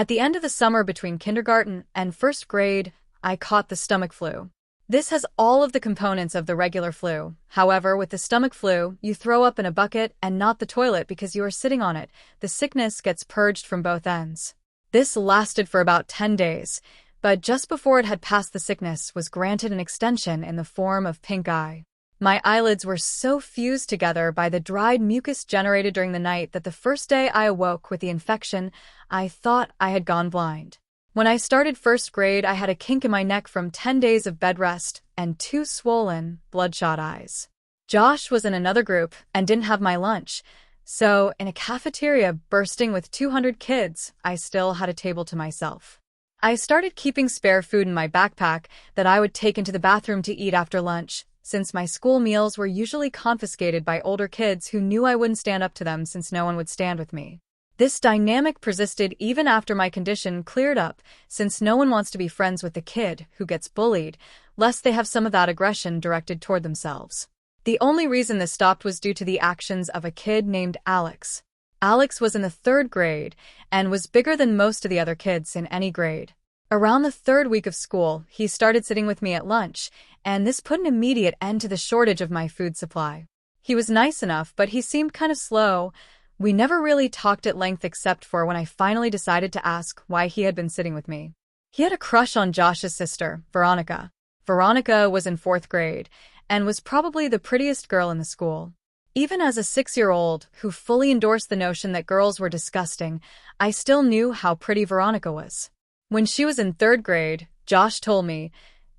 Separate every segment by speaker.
Speaker 1: At the end of the summer between kindergarten and first grade, I caught the stomach flu. This has all of the components of the regular flu. However, with the stomach flu, you throw up in a bucket and not the toilet because you are sitting on it. The sickness gets purged from both ends. This lasted for about 10 days, but just before it had passed, the sickness was granted an extension in the form of pink eye. My eyelids were so fused together by the dried mucus generated during the night that the first day I awoke with the infection, I thought I had gone blind. When I started first grade, I had a kink in my neck from 10 days of bed rest and 2 swollen, bloodshot eyes. Josh was in another group and didn't have my lunch, so in a cafeteria bursting with 200 kids, I still had a table to myself. I started keeping spare food in my backpack that I would take into the bathroom to eat after lunch, since my school meals were usually confiscated by older kids who knew I wouldn't stand up to them since no one would stand with me. This dynamic persisted even after my condition cleared up, since no one wants to be friends with the kid who gets bullied, lest they have some of that aggression directed toward themselves. The only reason this stopped was due to the actions of a kid named Alex. Alex was in the 3rd grade and was bigger than most of the other kids in any grade. Around the 3rd week of school, he started sitting with me at lunch, and this put an immediate end to the shortage of my food supply. He was nice enough, but he seemed kind of slow. We never really talked at length except for when I finally decided to ask why he had been sitting with me. He had a crush on Josh's sister, Veronica. Veronica was in 4th grade and was probably the prettiest girl in the school. Even as a 6-year-old who fully endorsed the notion that girls were disgusting, I still knew how pretty Veronica was. When she was in 3rd grade, Josh told me,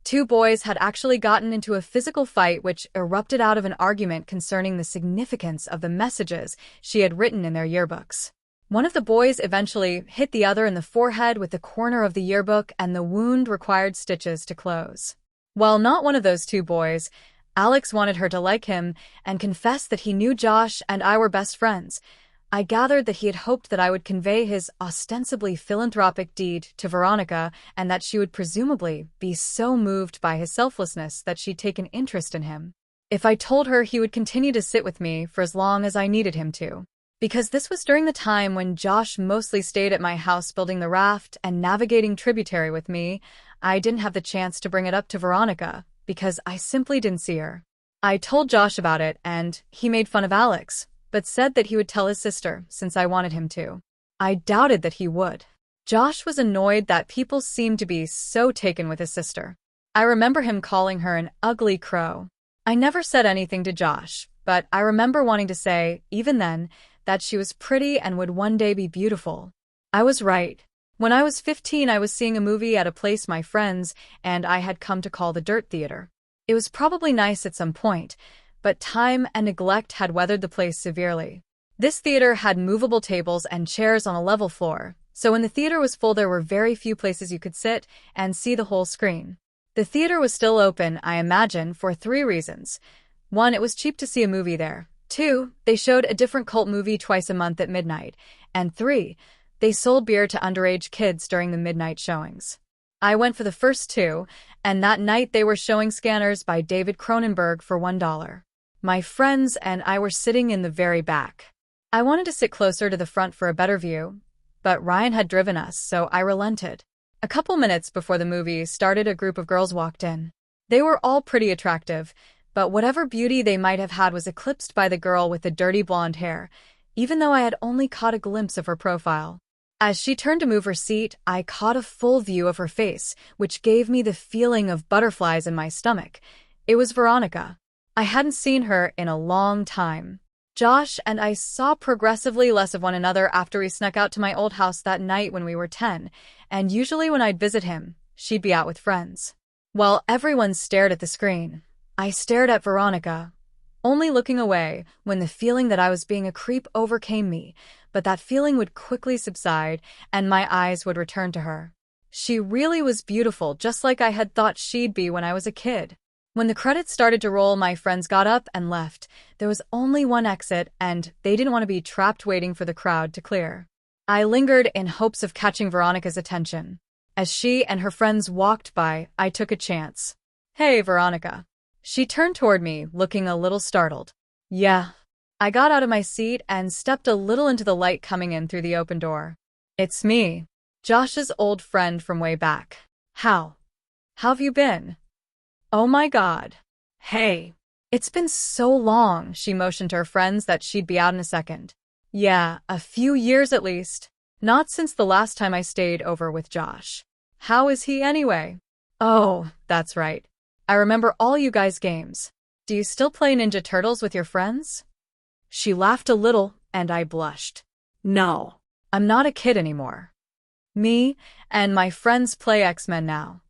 Speaker 1: 2 boys had actually gotten into a physical fight which erupted out of an argument concerning the significance of the messages she had written in their yearbooks. One of the boys eventually hit the other in the forehead with the corner of the yearbook, and the wound required stitches to close. While not one of those 2 boys, Alex wanted her to like him and confessed that he knew Josh and I were best friends. I gathered that he had hoped that I would convey his ostensibly philanthropic deed to Veronica and that she would presumably be so moved by his selflessness that she'd take an interest in him. If I told her he would continue to sit with me for as long as I needed him to. Because this was during the time when Josh mostly stayed at my house building the raft and navigating tributary with me, I didn't have the chance to bring it up to Veronica because I simply didn't see her. I told Josh about it and he made fun of Alex, but said that he would tell his sister since I wanted him to. I doubted that he would. Josh was annoyed that people seemed to be so taken with his sister. I remember him calling her an ugly crow. I never said anything to Josh, but I remember wanting to say, even then, that she was pretty and would one day be beautiful. I was right. When I was 15, I was seeing a movie at a place my friends and I had come to call the Dirt Theater. It was probably nice at some point, but time and neglect had weathered the place severely. This theater had movable tables and chairs on a level floor, so when the theater was full there were very few places you could sit and see the whole screen. The theater was still open, I imagine, for 3 reasons. 1, it was cheap to see a movie there. 2, they showed a different cult movie twice a month at midnight. And 3, they sold beer to underage kids during the midnight showings. I went for the first 2, and that night they were showing Scanners by David Cronenberg for $1. My friends and I were sitting in the very back. I wanted to sit closer to the front for a better view, but Ryan had driven us, so I relented. A couple minutes before the movie started, a group of girls walked in. They were all pretty attractive, but whatever beauty they might have had was eclipsed by the girl with the dirty blonde hair, even though I had only caught a glimpse of her profile. As she turned to move her seat, I caught a full view of her face, which gave me the feeling of butterflies in my stomach. It was Veronica. I hadn't seen her in a long time. Josh and I saw progressively less of one another after we snuck out to my old house that night when we were 10, and usually when I'd visit him, she'd be out with friends. While everyone stared at the screen, I stared at Veronica, only looking away when the feeling that I was being a creep overcame me, but that feeling would quickly subside and my eyes would return to her. She really was beautiful, just like I had thought she'd be when I was a kid. When the credits started to roll, my friends got up and left. There was only one exit, and they didn't want to be trapped waiting for the crowd to clear. I lingered in hopes of catching Veronica's attention. As she and her friends walked by, I took a chance. "Hey, Veronica." She turned toward me, looking a little startled. "Yeah." I got out of my seat and stepped a little into the light coming in through the open door. "It's me." Josh's old friend from way back. How have you been? Oh my God. Hey. It's been so long, she motioned to her friends that she'd be out in a second. Yeah, a few years at least. Not since the last time I stayed over with Josh. How is he anyway? Oh, that's right. I remember all you guys' games. Do you still play Ninja Turtles with your friends? She laughed a little, and I blushed. No, I'm not a kid anymore. Me and my friends play X-Men now.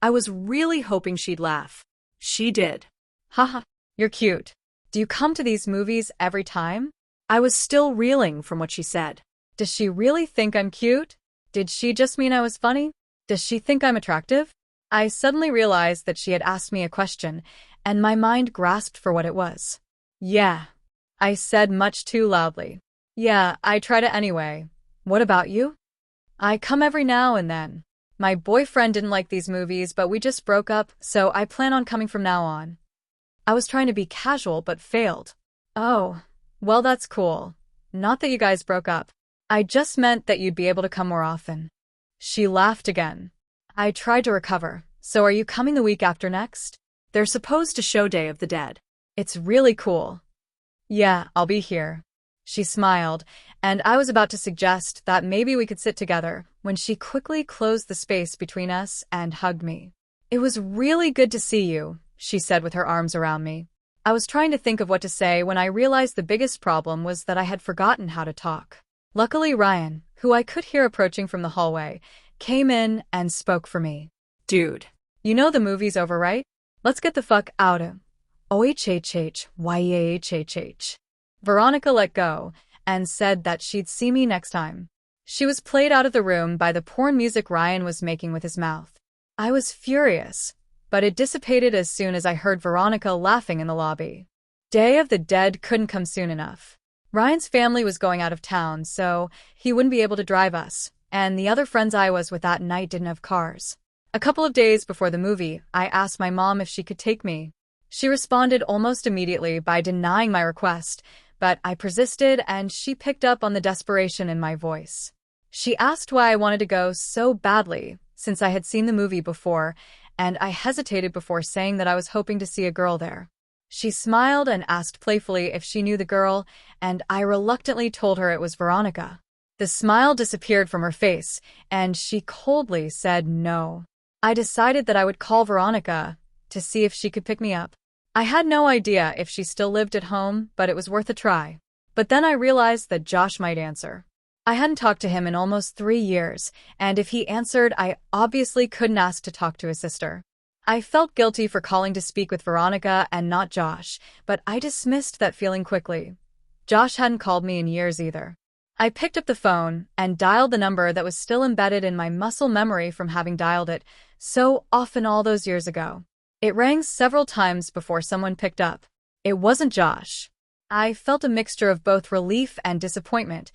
Speaker 1: I was really hoping she'd laugh. She did. Haha, you're cute. Do you come to these movies every time? I was still reeling from what she said. Does she really think I'm cute? Did she just mean I was funny? Does she think I'm attractive? I suddenly realized that she had asked me a question, and my mind grasped for what it was. Yeah, I said much too loudly. Yeah, I try to anyway. What about you? I come every now and then. My boyfriend didn't like these movies, but we just broke up, so I plan on coming from now on. I was trying to be casual, but failed. Oh, well, that's cool. Not that you guys broke up. I just meant that you'd be able to come more often. She laughed again. I tried to recover. So are you coming the week after next? They're supposed to show Day of the Dead. It's really cool. Yeah, I'll be here. She smiled, and I was about to suggest that maybe we could sit together when she quickly closed the space between us and hugged me. It was really good to see you, she said with her arms around me. I was trying to think of what to say when I realized the biggest problem was that I had forgotten how to talk. Luckily, Ryan, who I could hear approaching from the hallway, came in and spoke for me. Dude, you know the movie's over, right? Let's get the fuck out of. OHHHYAHHH. Veronica let go and said that she'd see me next time. She was played out of the room by the porn music Ryan was making with his mouth. I was furious, but it dissipated as soon as I heard Veronica laughing in the lobby. Day of the Dead couldn't come soon enough. Ryan's family was going out of town, so he wouldn't be able to drive us, and the other friends I was with that night didn't have cars. A couple of days before the movie, I asked my mom if she could take me. She responded almost immediately by denying my request, but I persisted and she picked up on the desperation in my voice. She asked why I wanted to go so badly, since I had seen the movie before, and I hesitated before saying that I was hoping to see a girl there. She smiled and asked playfully if she knew the girl, and I reluctantly told her it was Veronica. The smile disappeared from her face, and she coldly said no. I decided that I would call Veronica to see if she could pick me up. I had no idea if she still lived at home, but it was worth a try. But then I realized that Josh might answer. I hadn't talked to him in almost 3 years, and if he answered, I obviously couldn't ask to talk to his sister. I felt guilty for calling to speak with Veronica and not Josh, but I dismissed that feeling quickly. Josh hadn't called me in years either. I picked up the phone and dialed the number that was still embedded in my muscle memory from having dialed it so often all those years ago. It rang several times before someone picked up. It wasn't Josh. I felt a mixture of both relief and disappointment.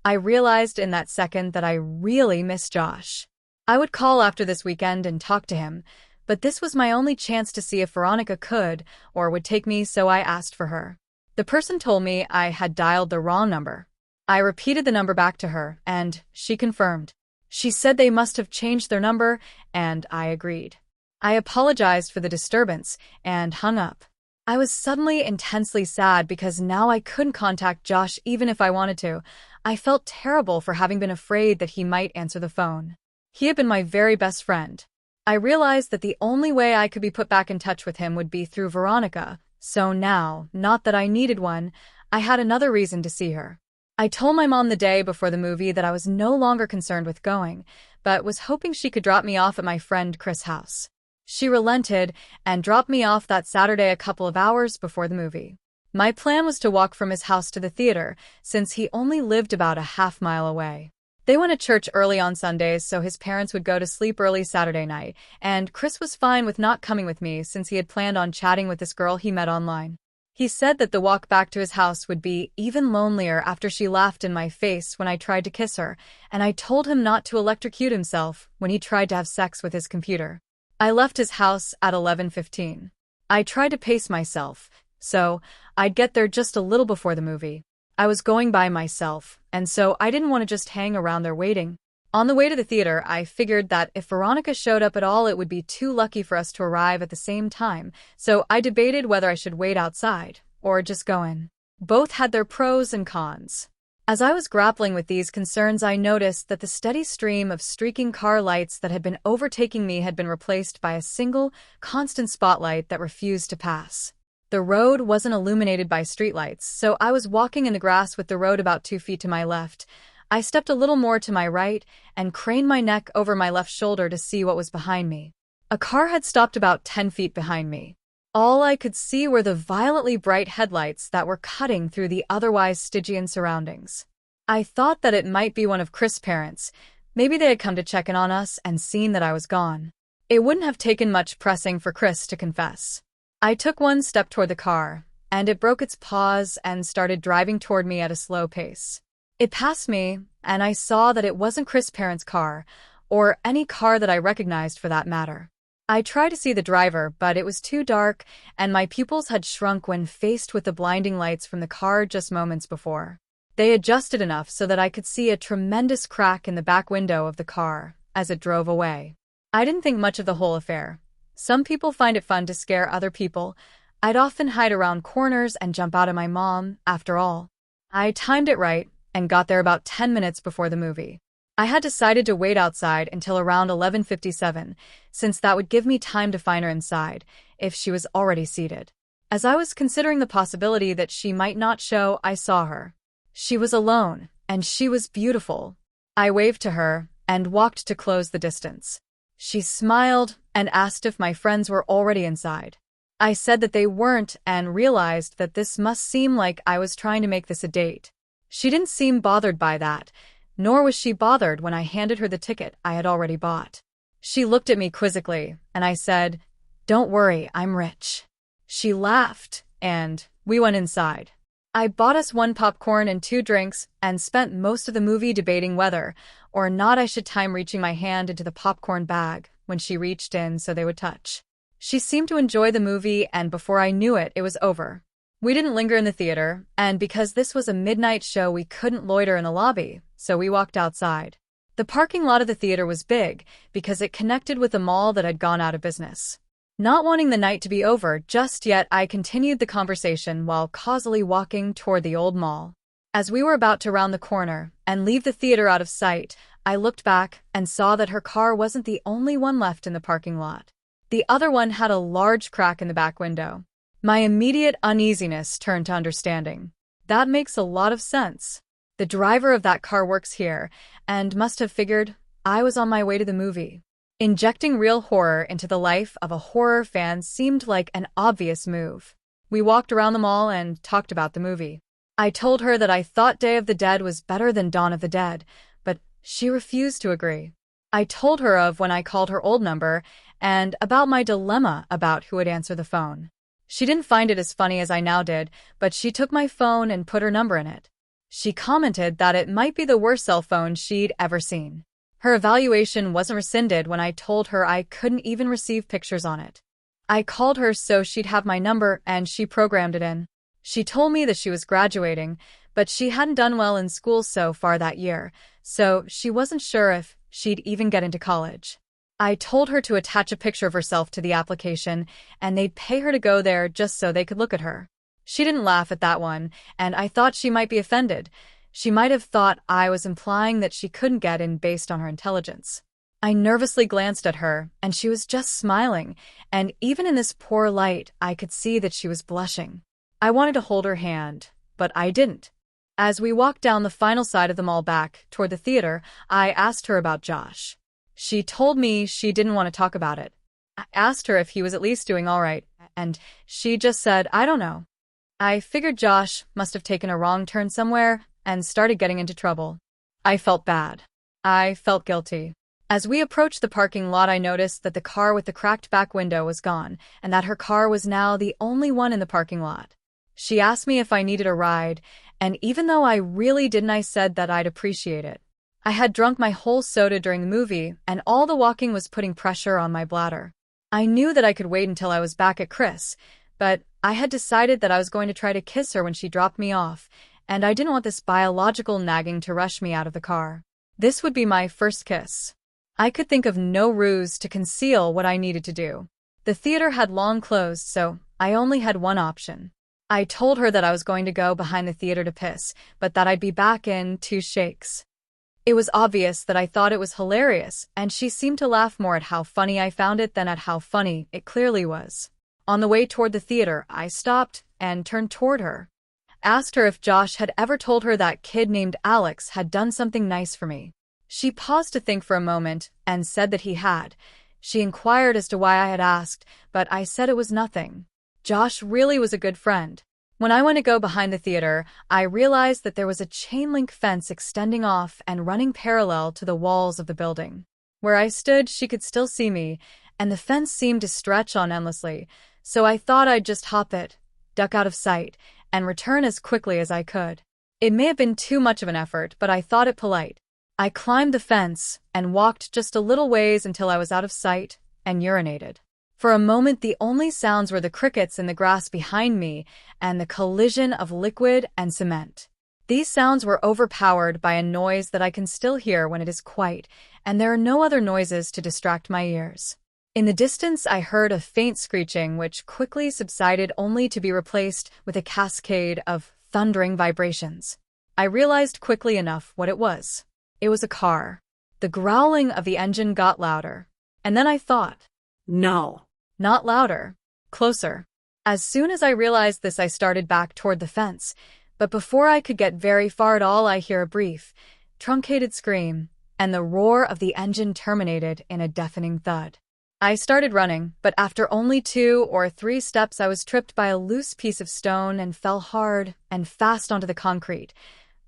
Speaker 1: I realized in that second that I really missed Josh. I would call after this weekend and talk to him, but this was my only chance to see if Veronica could or would take me, so I asked for her. The person told me I had dialed the wrong number. I repeated the number back to her, and she confirmed. She said they must have changed their number, and I agreed. I apologized for the disturbance and hung up. I was suddenly intensely sad because now I couldn't contact Josh even if I wanted to. I felt terrible for having been afraid that he might answer the phone. He had been my very best friend. I realized that the only way I could be put back in touch with him would be through Veronica, so now, not that I needed one, I had another reason to see her. I told my mom the day before the movie that I was no longer concerned with going, but was hoping she could drop me off at my friend Chris' house. She relented and dropped me off that Saturday a couple of hours before the movie. My plan was to walk from his house to the theater, since he only lived about a half-mile away. They went to church early on Sundays, so his parents would go to sleep early Saturday night, and Chris was fine with not coming with me since he had planned on chatting with this girl he met online. He said that the walk back to his house would be even lonelier after she laughed in my face when I tried to kiss her, and I told him not to electrocute himself when he tried to have sex with his computer. I left his house at 11:15. I tried to pace myself, so I'd get there just a little before the movie. I was going by myself, and so I didn't want to just hang around there waiting. On the way to the theater, I figured that if Veronica showed up at all, it would be too lucky for us to arrive at the same time, so I debated whether I should wait outside or just go in. Both had their pros and cons. As I was grappling with these concerns, I noticed that the steady stream of streaking car lights that had been overtaking me had been replaced by a single, constant spotlight that refused to pass. The road wasn't illuminated by streetlights, so I was walking in the grass with the road about 2 feet to my left. I stepped a little more to my right and craned my neck over my left shoulder to see what was behind me. A car had stopped about 10 feet behind me. All I could see were the violently bright headlights that were cutting through the otherwise Stygian surroundings. I thought that it might be one of Chris' parents. Maybe they had come to check in on us and seen that I was gone. It wouldn't have taken much pressing for Chris to confess. I took one step toward the car, and it broke its pause and started driving toward me at a slow pace. It passed me, and I saw that it wasn't Chris' parents' car, or any car that I recognized for that matter. I tried to see the driver, but it was too dark, and my pupils had shrunk when faced with the blinding lights from the car just moments before. They adjusted enough so that I could see a tremendous crack in the back window of the car as it drove away. I didn't think much of the whole affair. Some people find it fun to scare other people. I'd often hide around corners and jump out at my mom, after all. I timed it right and got there about 10 minutes before the movie. I had decided to wait outside until around 11:57, since that would give me time to find her inside, if she was already seated. As I was considering the possibility that she might not show, I saw her. She was alone, and she was beautiful. I waved to her and walked to close the distance. She smiled and asked if my friends were already inside. I said that they weren't and realized that this must seem like I was trying to make this a date. She didn't seem bothered by that, nor was she bothered when I handed her the ticket I had already bought. She looked at me quizzically, and I said, "Don't worry, I'm rich." She laughed, and we went inside. I bought us 1 popcorn and 2 drinks and spent most of the movie debating whether or not I should time reaching my hand into the popcorn bag when she reached in so they would touch. She seemed to enjoy the movie, and before I knew it, it was over. We didn't linger in the theater, and because this was a midnight show, we couldn't loiter in the lobby, so we walked outside. The parking lot of the theater was big because it connected with a mall that had gone out of business. Not wanting the night to be over just yet, I continued the conversation while causally walking toward the old mall. As we were about to round the corner and leave the theater out of sight, I looked back and saw that her car wasn't the only one left in the parking lot. The other one had a large crack in the back window. My immediate uneasiness turned to understanding. That makes a lot of sense. The driver of that car works here and must have figured I was on my way to the movie. Injecting real horror into the life of a horror fan seemed like an obvious move. We walked around the mall and talked about the movie. I told her that I thought Day of the Dead was better than Dawn of the Dead, but she refused to agree. I told her of when I called her old number and about my dilemma about who would answer the phone. She didn't find it as funny as I now did, but she took my phone and put her number in it. She commented that it might be the worst cell phone she'd ever seen. Her evaluation wasn't rescinded when I told her I couldn't even receive pictures on it. I called her so she'd have my number, and she programmed it in. She told me that she was graduating, but she hadn't done well in school so far that year, so she wasn't sure if she'd even get into college. I told her to attach a picture of herself to the application, and they'd pay her to go there just so they could look at her. She didn't laugh at that one, and I thought she might be offended. She might have thought I was implying that she couldn't get in based on her intelligence. I nervously glanced at her, and she was just smiling, and even in this poor light, I could see that she was blushing. I wanted to hold her hand, but I didn't. As we walked down the final side of the mall back toward the theater, I asked her about Josh. She told me she didn't want to talk about it. I asked her if he was at least doing all right, and she just said, "I don't know." I figured Josh must have taken a wrong turn somewhere and started getting into trouble. I felt bad. I felt guilty. As we approached the parking lot, I noticed that the car with the cracked back window was gone, and that her car was now the only one in the parking lot. She asked me if I needed a ride, and even though I really didn't, I said that I'd appreciate it. I had drunk my whole soda during the movie, and all the walking was putting pressure on my bladder. I knew that I could wait until I was back at Chris, but I had decided that I was going to try to kiss her when she dropped me off, and I didn't want this biological nagging to rush me out of the car. This would be my first kiss. I could think of no ruse to conceal what I needed to do. The theater had long closed, so I only had one option. I told her that I was going to go behind the theater to piss, but that I'd be back in 2 shakes. It was obvious that I thought it was hilarious, and she seemed to laugh more at how funny I found it than at how funny it clearly was. On the way toward the theater, I stopped and turned toward her. Asked her if Josh had ever told her that kid named Alex had done something nice for me. She paused to think for a moment and said that he had. She inquired as to why I had asked, but I said it was nothing. Josh really was a good friend. When I went to go behind the theater, I realized that there was a chain-link fence extending off and running parallel to the walls of the building. Where I stood, she could still see me, and the fence seemed to stretch on endlessly, so I thought I'd just hop it, duck out of sight, and return as quickly as I could. It may have been too much of an effort, but I thought it polite. I climbed the fence and walked just a little ways until I was out of sight and urinated. For a moment, the only sounds were the crickets in the grass behind me and the collision of liquid and cement. These sounds were overpowered by a noise that I can still hear when it is quiet, and there are no other noises to distract my ears. In the distance, I heard a faint screeching which quickly subsided only to be replaced with a cascade of thundering vibrations. I realized quickly enough what it was. It was a car. The growling of the engine got louder. And then I thought, no. Not louder. Closer. As soon as I realized this, I started back toward the fence, but before I could get very far at all, I hear a brief, truncated scream, and the roar of the engine terminated in a deafening thud. I started running, but after only 2 or 3 steps, I was tripped by a loose piece of stone and fell hard and fast onto the concrete,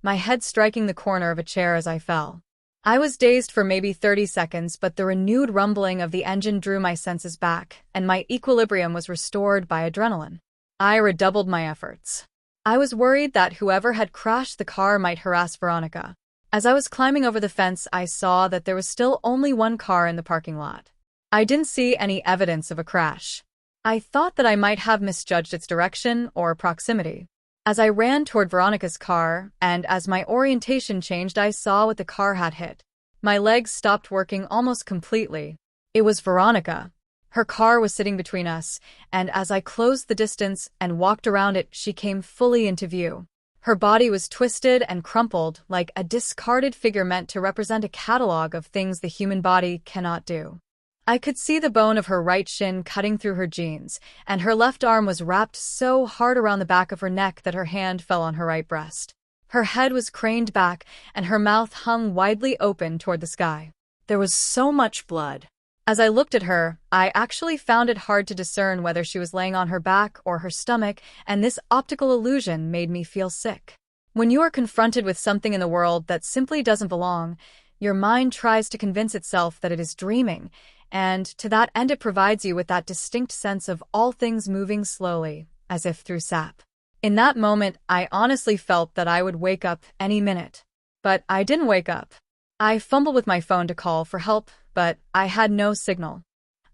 Speaker 1: my head striking the corner of a chair as I fell. I was dazed for maybe 30 seconds, but the renewed rumbling of the engine drew my senses back, and my equilibrium was restored by adrenaline. I redoubled my efforts. I was worried that whoever had crashed the car might harass Veronica. As I was climbing over the fence, I saw that there was still only one car in the parking lot. I didn't see any evidence of a crash. I thought that I might have misjudged its direction or proximity. As I ran toward Veronica's car, and as my orientation changed, I saw what the car had hit. My legs stopped working almost completely. It was Veronica. Her car was sitting between us, and as I closed the distance and walked around it, she came fully into view. Her body was twisted and crumpled like a discarded figure meant to represent a catalog of things the human body cannot do. I could see the bone of her right shin cutting through her jeans, and her left arm was wrapped so hard around the back of her neck that her hand fell on her right breast. Her head was craned back, and her mouth hung widely open toward the sky. There was so much blood. As I looked at her, I actually found it hard to discern whether she was laying on her back or her stomach, and this optical illusion made me feel sick. When you are confronted with something in the world that simply doesn't belong, your mind tries to convince itself that it is dreaming, and to that end it provides you with that distinct sense of all things moving slowly, as if through sap. In that moment, I honestly felt that I would wake up any minute. But I didn't wake up. I fumbled with my phone to call for help, but I had no signal.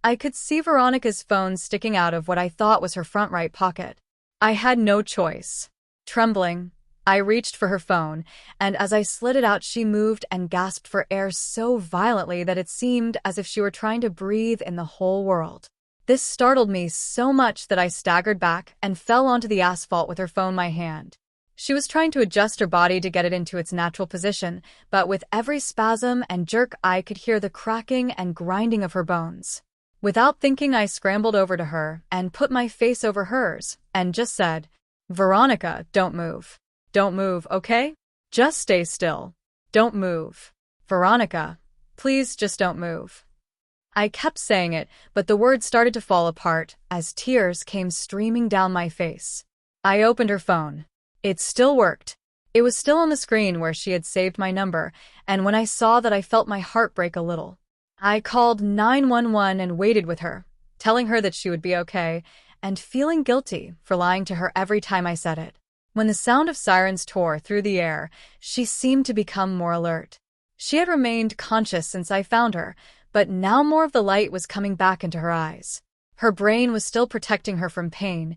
Speaker 1: I could see Veronica's phone sticking out of what I thought was her front right pocket. I had no choice. Trembling, I reached for her phone, and as I slid it out, she moved and gasped for air so violently that it seemed as if she were trying to breathe in the whole world. This startled me so much that I staggered back and fell onto the asphalt with her phone in my hand. She was trying to adjust her body to get it into its natural position, but with every spasm and jerk I could hear the cracking and grinding of her bones. Without thinking, I scrambled over to her and put my face over hers and just said, "Veronica, don't move. Don't move, okay? Just stay still. Don't move. Veronica, please just don't move." I kept saying it, but the words started to fall apart as tears came streaming down my face. I opened her phone. It still worked. It was still on the screen where she had saved my number, and when I saw that, I felt my heart break a little. I called 911 and waited with her, telling her that she would be okay, and feeling guilty for lying to her every time I said it. When the sound of sirens tore through the air, she seemed to become more alert. She had remained conscious since I found her, but now more of the light was coming back into her eyes. Her brain was still protecting her from pain,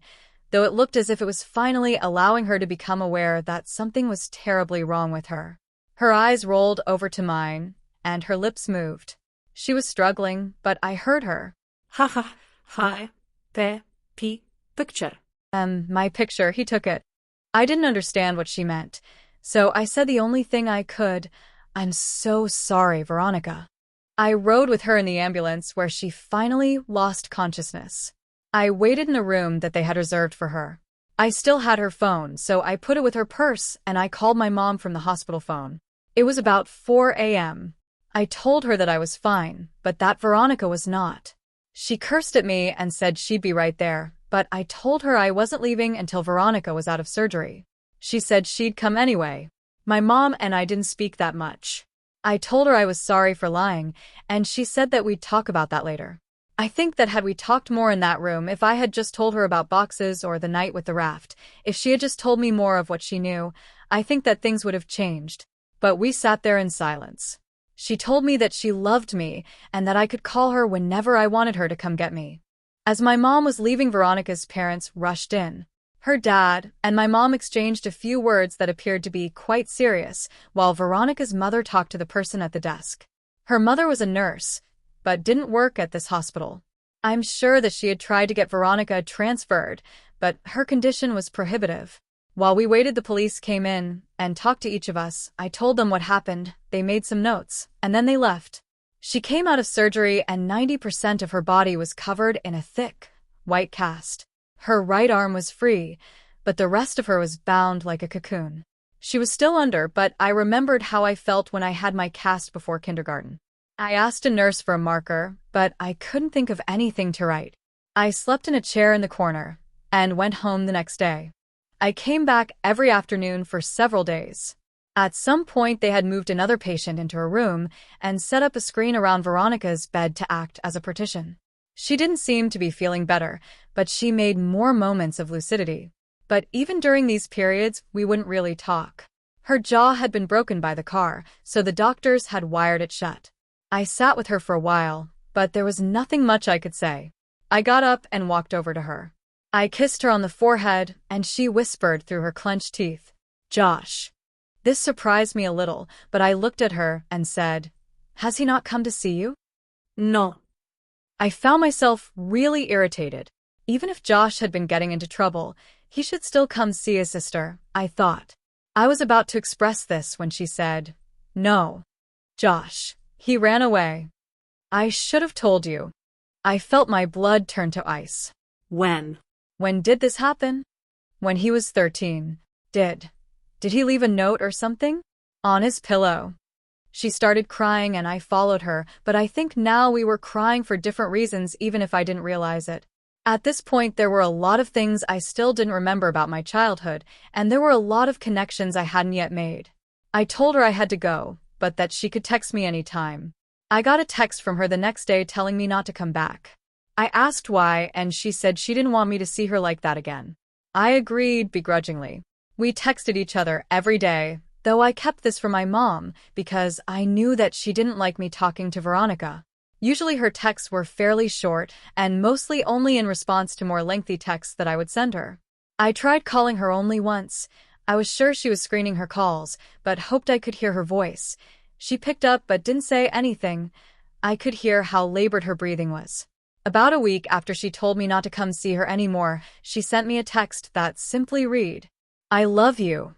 Speaker 1: though it looked as if it was finally allowing her to become aware that something was terribly wrong with her. Her eyes rolled over to mine, and her lips moved. She was struggling, but I heard her.
Speaker 2: Ha, hi, picture.
Speaker 1: My picture, he took it. I didn't understand what she meant, so I said the only thing I could. I'm so sorry, Veronica. I rode with her in the ambulance where she finally lost consciousness. I waited in a room that they had reserved for her. I still had her phone, so I put it with her purse and I called my mom from the hospital phone. It was about 4 a.m. I told her that I was fine, but that Veronica was not. She cursed at me and said she'd be right there, but I told her I wasn't leaving until Veronica was out of surgery. She said she'd come anyway. My mom and I didn't speak that much. I told her I was sorry for lying, and she said that we'd talk about that later. I think that had we talked more in that room, if I had just told her about boxes or the night with the raft, if she had just told me more of what she knew, I think that things would have changed. But we sat there in silence. She told me that she loved me and that I could call her whenever I wanted her to come get me. As my mom was leaving, Veronica's parents rushed in. Her dad and my mom exchanged a few words that appeared to be quite serious, while Veronica's mother talked to the person at the desk. Her mother was a nurse, but didn't work at this hospital. I'm sure that she had tried to get Veronica transferred, but her condition was prohibitive. While we waited, the police came in and talked to each of us. I told them what happened, they made some notes, and then they left. She came out of surgery and 90% of her body was covered in a thick, white cast. Her right arm was free, but the rest of her was bound like a cocoon. She was still under, but I remembered how I felt when I had my cast before kindergarten. I asked a nurse for a marker, but I couldn't think of anything to write. I slept in a chair in the corner and went home the next day. I came back every afternoon for several days. At some point, they had moved another patient into a room and set up a screen around Veronica's bed to act as a partition. She didn't seem to be feeling better, but she made more moments of lucidity. But even during these periods, we wouldn't really talk. Her jaw had been broken by the car, so the doctors had wired it shut. I sat with her for a while, but there was nothing much I could say. I got up and walked over to her. I kissed her on the forehead, and she whispered through her clenched teeth, "Josh." This surprised me a little, but I looked at her and said, "Has he not come to see you?"
Speaker 2: No.
Speaker 1: I found myself really irritated. Even if Josh had been getting into trouble, he should still come see his sister, I thought. I was about to express this when she said, "No. Josh. He ran away. I should have told you." I felt my blood turn to ice.
Speaker 2: When?
Speaker 1: When did this happen? When he was 13. Did he leave a note or something? On his pillow. She started crying and I followed her, but I think now we were crying for different reasons even if I didn't realize it. At this point, there were a lot of things I still didn't remember about my childhood, and there were a lot of connections I hadn't yet made. I told her I had to go, but that she could text me anytime. I got a text from her the next day telling me not to come back. I asked why, and she said she didn't want me to see her like that again. I agreed begrudgingly. We texted each other every day, though I kept this from my mom because I knew that she didn't like me talking to Veronica. Usually her texts were fairly short and mostly only in response to more lengthy texts that I would send her. I tried calling her only once. I was sure she was screening her calls, but hoped I could hear her voice. She picked up but didn't say anything. I could hear how labored her breathing was. About a week after she told me not to come see her anymore, she sent me a text that simply read, "I love you."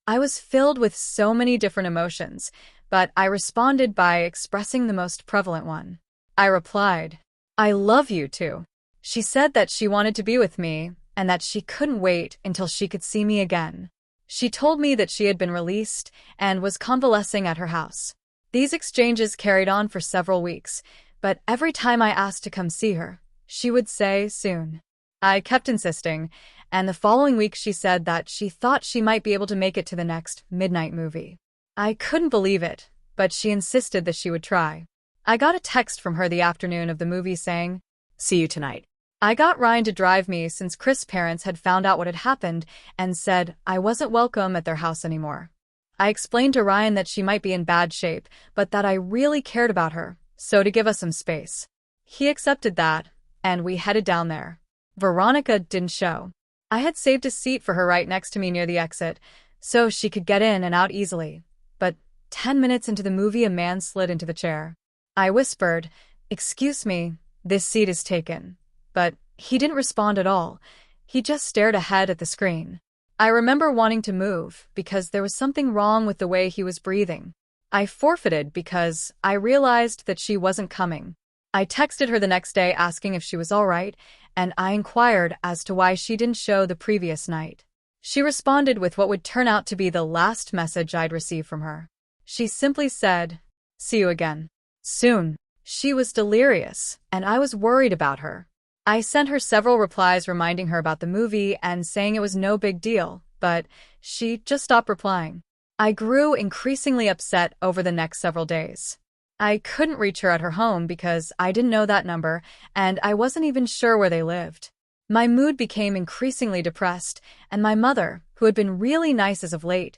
Speaker 1: I was filled with so many different emotions, but I responded by expressing the most prevalent one. I replied, "I love you too." She said that she wanted to be with me and that she couldn't wait until she could see me again. She told me that she had been released and was convalescing at her house. These exchanges carried on for several weeks, but every time I asked to come see her, she would say soon. I kept insisting, and the following week she said that she thought she might be able to make it to the next midnight movie. I couldn't believe it, but she insisted that she would try. I got a text from her the afternoon of the movie saying, "See you tonight." I got Ryan to drive me since Chris' parents had found out what had happened and said I wasn't welcome at their house anymore. I explained to Ryan that she might be in bad shape, but that I really cared about her, so to give us some space. He accepted that, and we headed down there. Veronica didn't show. I had saved a seat for her right next to me near the exit, so she could get in and out easily. But 10 minutes into the movie, a man slid into the chair. I whispered, "Excuse me, this seat is taken." But he didn't respond at all. He just stared ahead at the screen. I remember wanting to move because there was something wrong with the way he was breathing. I forfeited because I realized that she wasn't coming. I texted her the next day asking if she was all right, and I inquired as to why she didn't show the previous night. She responded with what would turn out to be the last message I'd received from her. She simply said, "See you again soon." She was delirious, and I was worried about her. I sent her several replies reminding her about the movie and saying it was no big deal, but she just stopped replying. I grew increasingly upset over the next several days. I couldn't reach her at her home because I didn't know that number, and I wasn't even sure where they lived. My mood became increasingly depressed, and my mother, who had been really nice as of late,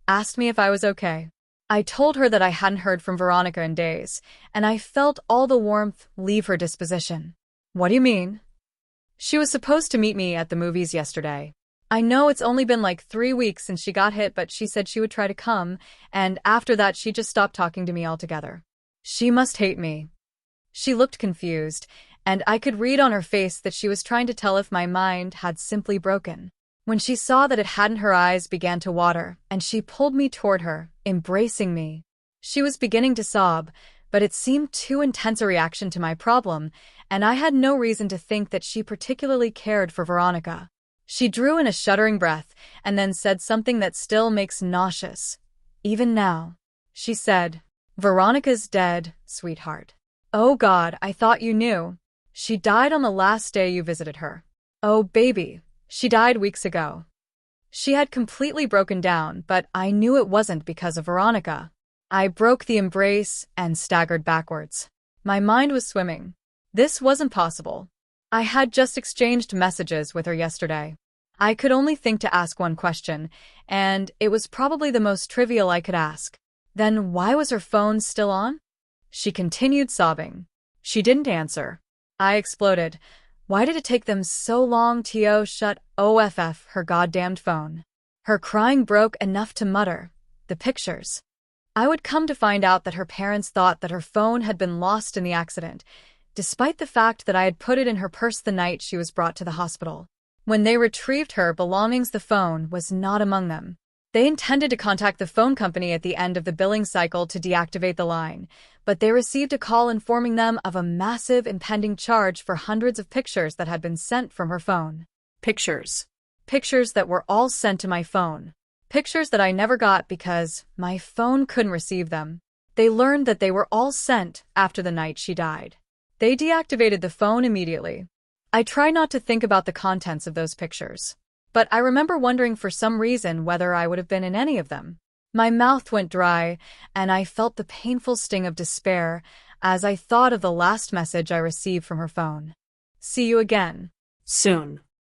Speaker 1: asked me if I was okay. I told her that I hadn't heard from Veronica in days, and I felt all the warmth leave her disposition. "What do you mean?" "She was supposed to meet me at the movies yesterday. I know it's only been like 3 weeks since she got hit, but she said she would try to come, and after that she just stopped talking to me altogether. She must hate me." She looked confused, and I could read on her face that she was trying to tell if my mind had simply broken. When she saw that it hadn't, her eyes began to water, and she pulled me toward her, embracing me. She was beginning to sob, but it seemed too intense a reaction to my problem, and I had no reason to think that she particularly cared for Veronica. She drew in a shuddering breath and then said something that still makes nauseous. "Even now," she said, "Veronica's dead, sweetheart." "Oh God, I thought you knew. She died on the last day you visited her." "Oh baby, she died weeks ago." She had completely broken down, but I knew it wasn't because of Veronica. I broke the embrace and staggered backwards. My mind was swimming. This wasn't possible. I had just exchanged messages with her yesterday. I could only think to ask one question, and it was probably the most trivial I could ask. Then why was her phone still on? She continued sobbing. She didn't answer. I exploded. Why did it take them so long to shut off her goddamned phone? Her crying broke enough to mutter, "The pictures." I would come to find out that her parents thought that her phone had been lost in the accident, despite the fact that I had put it in her purse the night she was brought to the hospital. When they retrieved her belongings, the phone was not among them. They intended to contact the phone company at the end of the billing cycle to deactivate the line, but they received a call informing them of a massive impending charge for hundreds of pictures that had been sent from her phone. Pictures. Pictures that were all sent to my phone. Pictures that I never got because my phone couldn't receive them. They learned that they were all sent after the night she died. They deactivated the phone immediately. I try not to think about the contents of those pictures, but I remember wondering for some reason whether I would have been in any of them. My mouth went dry, and I felt the painful sting of despair as I thought of the last message I received from her phone. "See you again
Speaker 2: Soon."